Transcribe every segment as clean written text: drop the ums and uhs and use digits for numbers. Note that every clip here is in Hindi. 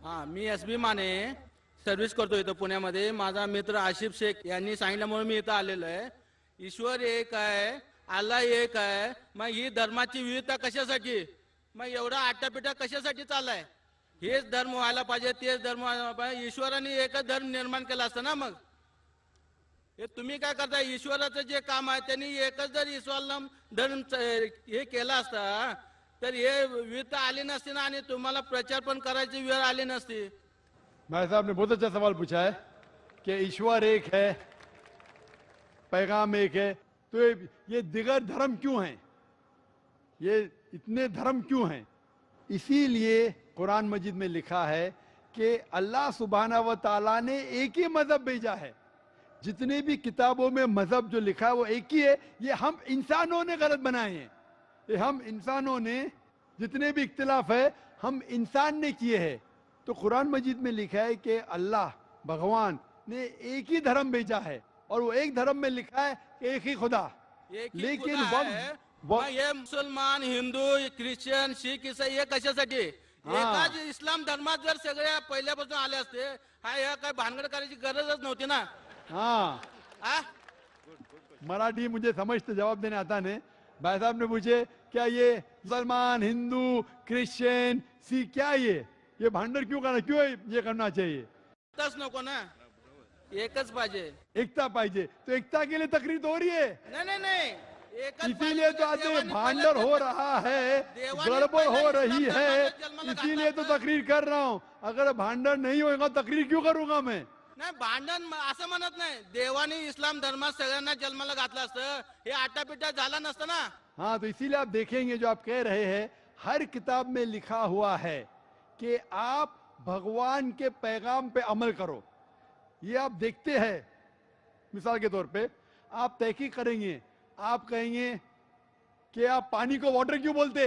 हा, मी एस बी माने सर्व्हिस करतो इथं पुण्यामध्ये. माझा मित्र आशिफ शेख यांनी सांगितल्यामुळे मी इथं आलेलो आहे. ईश्वर एक आहे, अल्लाह एक आहे, मग ही धर्माची विविधता कशासाठी, मग एवढा आटापिटा कशासाठी चाललाय? हेच धर्म व्हायला पाहिजे, तेच धर्म व्हायला पाहिजे. ईश्वराने एकच धर्म निर्माण केला असतं ना. मग हे तुम्ही काय करताय? ईश्वराचं जे काम आहे त्यांनी एकच जर इस्लाम धर्म हे केला असता तर हे विविधता आली नसती ना, आणि तुम्हाला प्रचार पण करायची वेळ आली नसती. भाई साहब ने बहुत अच्छा सवाल पूछा है कि ईश्वर एक है, पैगाम एक है, तो ये दिगर धर्म क्यों हैं? ये इतने धर्म क्यों हैं? इसीलिए कुरान मजीद में लिखा है कि अल्लाह सुब्हाना व ताला ने एक ही मजहब भेजा है। जितने भी किताबों में मजहब जो लिखा है वो एक ही है। ये हम इंसानों ने गलत बनाए हैं। ये हम इंसानों ने जितने भी इख्तिलाफ है हम इंसान ने किए हैं। तो कुरान मजीद में लिखा है कि अल्लाह भगवान ने एक ही धर्म भेजा है और वो एक धर्म में लिखा है कि एक ही खुदा। एक ही लेकिन खुदा है. मग हे मुसलमान, हिंदू, ख्रिश्चन, शीख, ईसाई हे कशासाठी? एकाच इस्लाम धर्मात जर सगळ्या पहिल्यापासून आले असते, ह्या काय भानगड करायची गरजच नव्हती ना. हाँ, आ? मराठी मुझे समझते जवाब देने आता नहीं। भाई साहब ने पूछे क्या ये मुसलमान, हिंदू, क्रिश्चियन, सिख, क्या ये भांडर क्यों करना, क्यों ये करना चाहिए? तस नको ना, एकच पाहिजे. एकता पाहिजे, तो एकता के लिए तकरीर हो रही है। नाही नाही नाही, एकच इसीलिए तो आज देवाने भांडर पहिलं हो रहा है, देवाने गड़बड़ हो पहिलं रही इस्लाम है, धर्माला जन्माला इसीलिए तो घातला. तकरीर कर रहा हूँ। अगर भांडर नहीं होगा तकरीर क्यों करूंगा मैं? नाही, भांडण असं म्हणत नाही. देवाने इस्लाम धर्मात सगळ्यांना जन्माला घातलं असतं, हे आटापिटा झाला नसतं ना. हाँ, तो इसीलिए आप देखेंगे जो आप कह रहे हैं हर किताब में लिखा हुआ है कि आप भगवान के पैगाम पे अमल करो। ये आप देखते हैं, मिसाल के तौर पे आप तहकीक करेंगे, आप कहेंगे कि आप पानी को वाटर क्यों बोलते?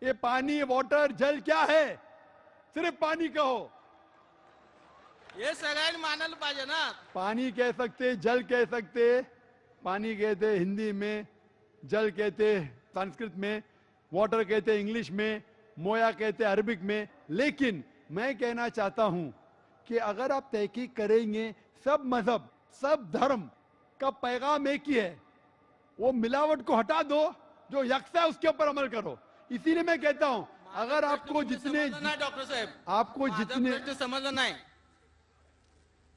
ये पानी, वाटर, जल क्या है? सिर्फ पानी कहो। हे सगळ्यांनी मानायला पाहिजे ना. पानी कह सकते, जल कह सकते, पानी कहते हिंदी में, जल कहते संस्कृत में, वाटर कहते इंग्लिश में, मोया कहते अरबिक में। लेकिन मैं कहना चाहता हूं कि अगर आप तहकीक करेंगे सब मजहब, सब धर्म का पैगाम एक ही है। वो मिलावट को हटा दो, जो यकसा है उसके ऊपर अमल करो। इसीलिए मैं कहता हूं अगर आपको जितने नाही डॉक्टर साहेब, आपको जितने समजलं नाही.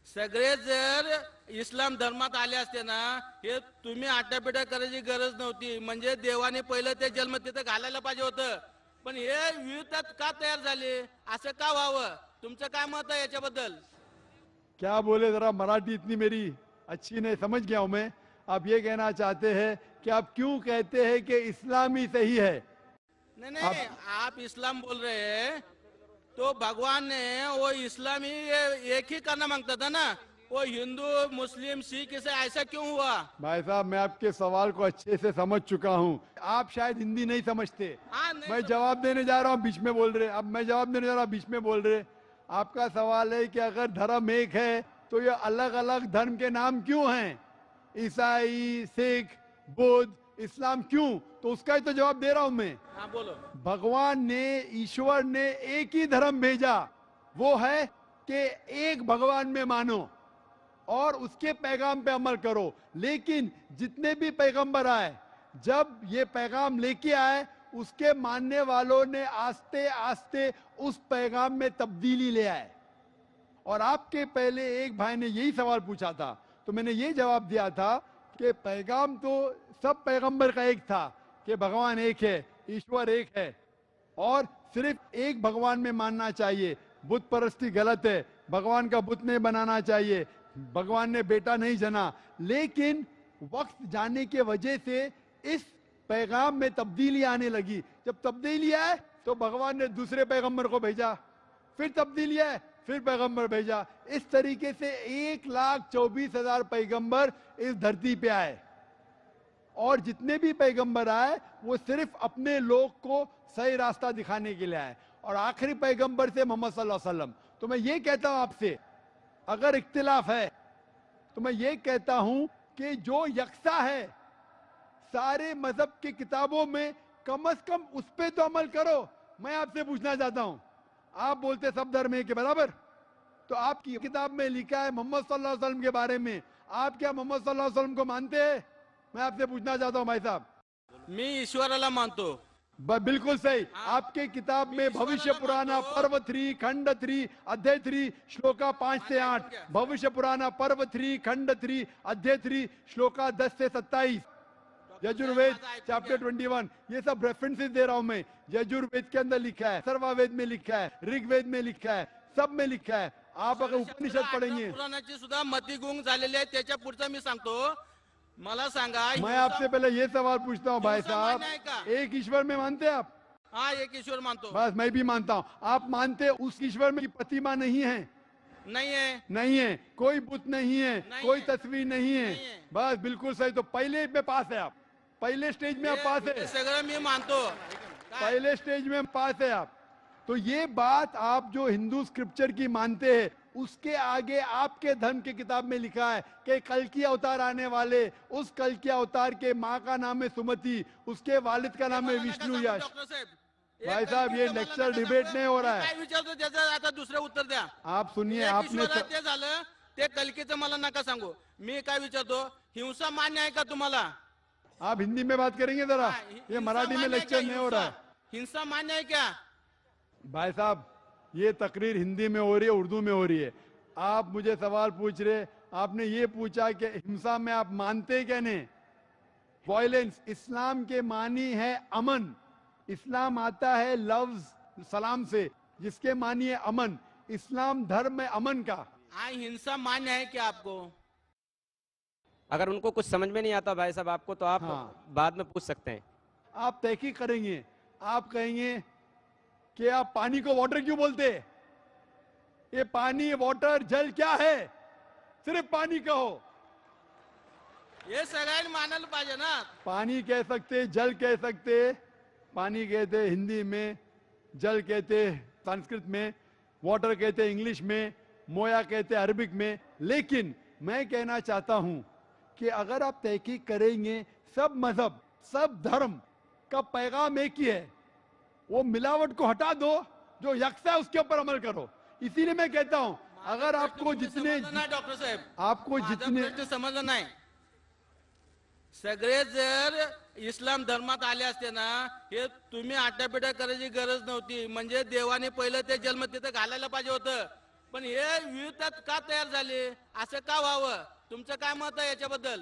सगळे जर इस्लाम धर्मात आले असते ना, हे तुम्ही आटापिटा करायची गरज नव्हती. म्हणजे देवाने पहिलं ते जन्म तिथं घालायला पाहिजे होतं. पण हे विविधता का तयार झाली, असं का व्हावं? तुमचं काय मत आहे याच्याबद्दल? क्या बोले, जरा मराठी इतनी मेरी अच्छी नहीं, समझ गया हूं मैं। आप ये कहना चाहते हैं कि आप क्यों कहते हैं कि इस्लाम ही सही है? नहीं नहीं, आप इस्लाम बोल रहे हैं तो भगवान ने वो इस्लामी एक ही करना मांगता था ना. वो हिंदू, मुस्लिम, सिख इसे ऐसा क्यों हुआ? भाई साहब, मैं आपके सवाल को अच्छे से समझ चुका हूं। आप शायद हिंदी नहीं समझते। हाँ, नहीं मैं जवाब देने जा रहा हूं, बीच में बोल रहे। अब मैं जवाब देने जा रहा हूं, बीच में बोल रहे। आपका सवाल है कि अगर धर्म एक है तो ये अलग अलग धर्म के नाम क्यों हैं? ईसाई, सिख, बुद्ध, इस्लाम क्यों? तो उसका ही तो जवाब दे रहा हूं मैं। हाँ बोलो. भगवान ने, ईश्वर ने एक ही धर्म भेजा, वो है कि एक भगवान में मानो और उसके पैगाम पे अमल करो। लेकिन जितने भी पैगंबर आए, जब ये पैगाम लेके आए, उसके मानने वालों ने आस्ते आस्ते उस पैगाम में तब्दीली ले आए। और आपके पहले एक भाई ने यही सवाल पूछा था, तो मैंने ये जवाब दिया था कि पैगाम तो सब पैगंबर का एक था कि भगवान एक है, ईश्वर एक है और सिर्फ एक भगवान में मानना चाहिए। बुत परस्ती गलत है, भगवान का बुत नहीं बनाना चाहिए, भगवान ने बेटा नहीं जना। लेकिन वक्त जाने के वजह से इस पैगाम में तब्दीली आने लगी। जब तब्दीली आए तो भगवान ने दूसरे पैगंबर को भेजा, फिर तब्दीली आए, फिर पैगंबर भेजा। इस तरीके से 1,24,000 पैगंबर इस धरती पे आए और जितने भी पैगंबर आए वो सिर्फ अपने लोग को सही रास्ता दिखाने के लिए आए। और आखिरी पैगंबर से मोहम्मद सल्लल्लाहु अलैहि वसल्लम। तो मैं ये कहता हूं आपसे, अगर इख्तिलाफ है तो मैं ये कहता हूं कि जो यकसा है सारे मजहब की किताबों में, कम से कम उस पे तो अमल करो। मैं आपसे पूछना चाहता हूं, आप बोलते सब धर्म एक है, बराबर। तो आपकी किताब में लिखा है मोहम्मद सल्लल्लाहु अलैहि वसल्लम के बारे में, आप क्या मोहम्मद सल्लल्लाहु अलैहि वसल्लम को मानते हैं? मैं आपसे पूछना चाहता हूं भाई साहब। मी ईश्वराला मानतो। बिल्कुल सही। आपके किताब में भविष्य पुराना पर्व 3 खंड 3 अध्याय 3 श्लोका 5 से 8, भविष्य पुराना पर्व 3 खंड 3 अध्याय 3 श्लोका 10 से 27, यजुर्वेद चैप्टर 21, ये सब रेफरेंसेस दे रहा हूं मैं। यजुर्वेद के अंदर लिखा है, सर्ववेद में लिखा है, ऋग्वेद में लिखा है, सब में लिखा है। आप अगर उपनिषद पढ़ेंगे, पुराणाची सुद्धा मतिगुंग झालेली आहे, त्याच्या पुढचं मी सांगतो। मला सांगा, मैं आपसे पहले ये सवाल पूछता हूँ भाई साहब, मान्य है क्या? एक ईश्वर में मानते हैं आप? हा एक ईश्वर मानतो। बस मैं भी मानता हूँ। आप मानते उस ईश्वर में प्रतिमा नहीं है? नहीं है। नहीं है, कोई बुत नहीं है, नहीं कोई है। तस्वीर नहीं है। नहीं है। बस बिल्कुल सही। तो पहले में पास है आप, पहले स्टेज में आप पास हे है, सगळं मी मानतो। पहले स्टेज में पास है आप। तो ये बात आप जो हिंदू स्क्रिप्चर की मानते हैं, उसके आगे आपके धर्म की किताब में लिखा है कि कल की अवतार आने वाले, उस कल के अवतार के माँ का नाम है सुमति, उसके वालिद का नाम है विष्णु यश। डॉक्टर साहेब, भाई साहब, ये लेक्चर डिबेट नहीं हो रहा है। काय विचारतो त्याचं आता दुसरं उत्तर द्या। आप सुनिए, एक आपने ईश्वर आहे ते झालं, ते कलकीचं मला नका सांगू। मी काय विचारतो, हिंसा मान्य आहे का तुम्हाला? आप हिंदी में बात करेंगे जरा, ये हिंसा मराठी में मान्य है लेक्चर क्या? नहीं हो रहा है। हिंसा मान्य है क्या? भाई साहब, ये तकरीर हिंदी में हो रही है, उर्दू में हो रही है। आप मुझे सवाल पूछ रहे, आपने ये पूछा कि हिंसा में आप मानते क्या नहीं? वायलेंस, इस्लाम के मानी है अमन। इस्लाम आता है लफ्ज सलाम से, जिसके मानी है अमन। इस्लाम धर्म है अमन का। हाँ, हिंसा मान्य है क्या आपको? अगर उनको कुछ समझ में नहीं आता भाई साहब आपको, तो आप हाँ। बाद में पूछ सकते हैं। आप तहकीक करेंगे, आप कहेंगे कि आप पानी को वाटर क्यों बोलते हैं? ये पानी, वाटर, जल क्या है? सिर्फ पानी कहो। हे सगळ्यांनी मानायला पाहिजे ना। पानी कह सकते, जल कह सकते, पानी कहते हिंदी में, जल कहते संस्कृत में, वाटर कहते इंग्लिश में, मोया कहते अरबिक में। लेकिन मैं कहना चाहता हूं कि अगर आप तहकीक करेंगे, सब मजहब, सब धर्म का पैगाम एक ही है। वो मिलावट को हटा दो, जो यकसा है उसके ऊपर अमल करो। इसीलिए मैं कहता हूं, अगर आपको जितने, डॉक्टर साहेब, आपको जितने, समजलं नाही। सगळे जर इस्लाम धर्मात आले असते ना, हे तुम्ही आटापिटा करायची गरज नव्हती। म्हणजे देवाने पहिलं ते जन्म तिथं घालायला पाहिजे होतं। पण हे विविधता का तयार झाली, असं का व्हावं? तुमचं काय मत आहे याच्याबद्दल?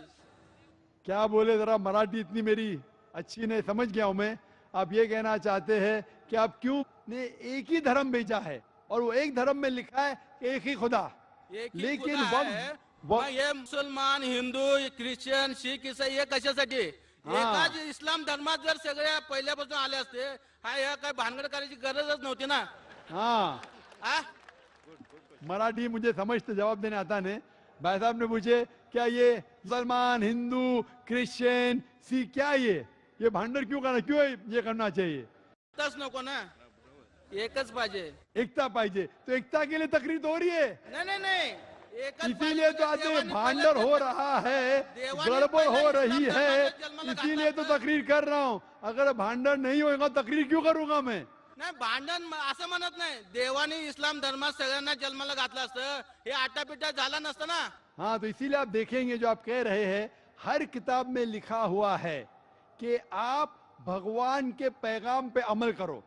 क्या बोले जरा, मराठी इतनी मेरी अच्छी नहीं, समझ गया हूं मैं। आप ये कहना चाहते हैं कि आप क्यों ने एक ही धर्म भेजा है, और वो एक धर्म में लिखा है एक ही खुदा। एक ही लेकिन खुदा वक्त- आहे, वक्त- मग हे मुसलमान, हिंदू, ख्रिश्चन, शीख, ईसाई हे कशासाठी? हा. एकाच इस्लाम धर्मात जर सगळे पहिल्यापासून आले असते, ह्या काय भानगड करायची गरजच नव्हती ना। हाँ, आ? मराठी मुझे समझते जवाब देने आता नहीं। भाई साहब ने पूछे क्या ये मुसलमान, हिंदू, क्रिश्चियन, सिख, क्या ये भांडर क्यों करना, क्यों ये करना चाहिए? तस नको ना, एकच पाहिजे। एकता पाहिजे। तो एकता के लिए तकरीर तो हो रही है, नाही नहीं नहीं, एकच इसीलिए तो आज देवाने भांडर पहिलं हो रहा है, देवाने गड़बड़ हो पहिलं रही इस्लाम है, धर्माला जन्माला इसीलिए तो घातलं. तकरीर कर रहा हूँ। अगर भांडर नहीं होगा तकरीर क्यों करूंगा मैं? नाही भांडण असं म्हणत नाही, देवाने इस्लाम धर्मात सगळ्यांना जन्माला घातलं असतं, हे आटापिटा झाला नसतं ना। हाँ, तो इसीलिए आप देखेंगे जो आप कह रहे हैं, हर किताब में लिखा हुआ है कि आप भगवान के पैगाम पे अमल करो।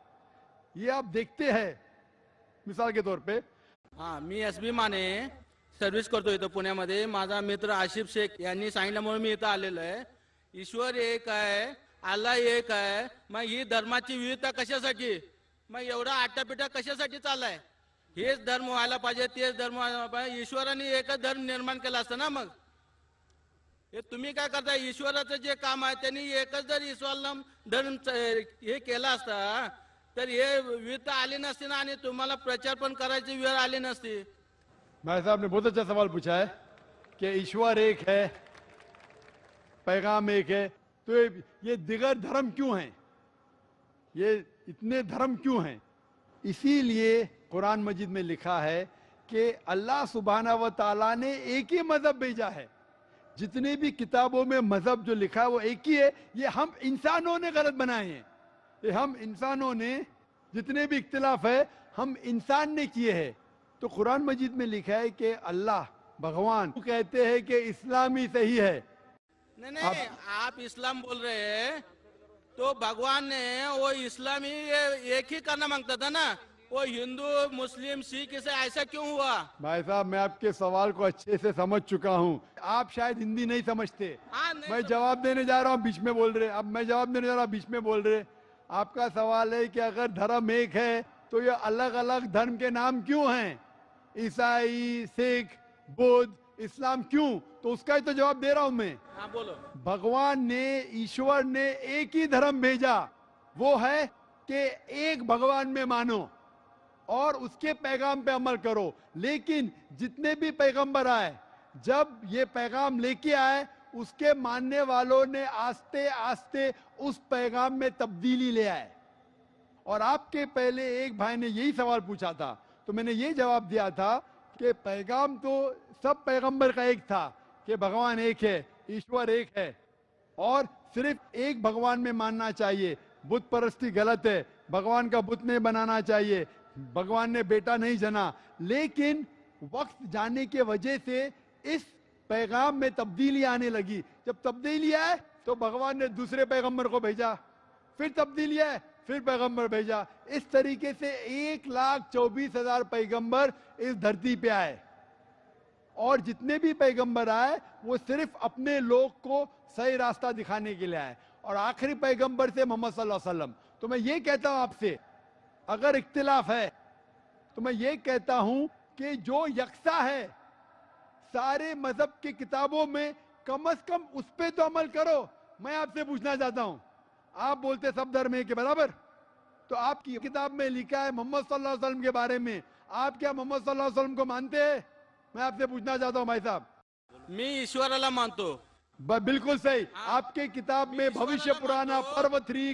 ये आप देखते हैं, मिसाल के तौर पे, हा, मी एसबी माने सर्व्हिस करतो इथं पुण्यामध्ये। माझा मित्र आशिफ शेख यांनी सांगितल्यामुळे मी इथं आलेलो आहे। ईश्वर एक आहे, अल्लाह एक आहे, मग ही धर्माची विविधता कशासाठी? मग एवढा आटापिटा कशासाठी चाललाय? हेच धर्म व्हायला पाहिजे, तेच धर्म व्हायला पाहिजे। ईश्वराने एकच धर्म निर्माण केला असतं ना। मग हे तुम्ही काय करताय? ईश्वराचं जे काम आहे त्यांनी एकच जर इस्लाम धर्म हे केला असता, तर हे विविधता आली नसती ना, आणि तुम्हाला प्रचार पण करायची वेळ आली नसती। भाई साहब ने बहुत अच्छा सवाल पूछा है कि ईश्वर एक है, पैगाम एक है, तो ये दिगर धर्म क्यों हैं? ये इतने धर्म क्यों हैं? इसीलिए कुरान मजीद में लिखा है कि अल्लाह सुब्हाना व ताला ने एक ही मजहब भेजा है। जितने भी किताबों में मजहब जो लिखा है वो एक ही है। ये हम इंसानों ने गलत बनाए हैं। ये हम इंसानों ने, जितने भी इख्तिलाफ है, हम इंसान ने किए हैं। तो कुरान मजीद में लिखा है कि अल्लाह भगवान कहते हैं कि इस्लाम ही सही है। नहीं नहीं, आप इस्लाम बोल रहे हैं तो भगवान ने वो इस्लामी एक ही करना मांगता था ना, वो हिंदू मुस्लिम सिख इसे ऐसा क्यों हुआ? भाई साहब, मैं आपके सवाल को अच्छे से समझ चुका हूँ। आप शायद हिंदी नहीं समझते। हाँ, नहीं मैं जवाब देने जा रहा हूँ, बीच में बोल रहे। अब मैं जवाब देने जा रहा हूँ, बीच में बोल रहे। आपका सवाल है कि अगर धर्म एक है तो ये अलग अलग धर्म के नाम क्यों हैं? ईसाई, सिख, बुद्ध, इस्लाम क्यों? तो उसका ही तो जवाब दे रहा हूं मैं। हाँ बोलो। भगवान ने, ईश्वर ने एक ही धर्म भेजा, वो है कि एक भगवान में मानो और उसके पैगाम पे अमल करो। लेकिन जितने भी पैगंबर आए, जब ये पैगाम लेके आए, उसके मानने वालों ने आस्ते आस्ते उस पैगाम में तब्दीली ले आए। और आपके पहले एक भाई ने यही सवाल पूछा था, तो मैंने ये जवाब दिया था कि पैगाम तो सब पैगंबर का एक था कि भगवान एक है, ईश्वर एक है और सिर्फ एक भगवान में मानना चाहिए। बुत परस्ती गलत है, भगवान का बुत नहीं बनाना चाहिए, भगवान ने बेटा नहीं जना। लेकिन वक्त जाने के वजह से इस पैगाम में तब्दीली आने लगी। जब तब्दीली आए तो भगवान ने दूसरे पैगंबर को भेजा, फिर तब्दीली आए, फिर पैगंबर भेजा। इस तरीके से 1,24,000 पैगंबर इस धरती पे आए और जितने भी पैगंबर आए वो सिर्फ अपने लोग को सही रास्ता दिखाने के लिए आए। और आखिरी पैगंबर से मोहम्मद सल्लल्लाहु अलैहि वसल्लम। तो मैं ये कहता हूं आपसे, अगर इख्तिलाफ है तो मैं ये कहता हूं कि जो यकसा है सारे मजहब की किताबों में, कम से कम उस पे तो अमल करो। मैं आपसे पूछना चाहता हूं, आप बोलते सब धर्म एक के बराबर, तो आपकी किताब में लिखा है मोहम्मद सल्लल्लाहु अलैहि वसल्लम के बारे में, आप क्या मोहम्मद सल्लल्लाहु अलैहि वसल्लम को मानते हैं? मैं आपसे पूछना चाहता हूं भाई साहब। मी ईश्वराला मानतो। बिल्कुल सही। आपके किताब में भविष्य पुराना पर्व 3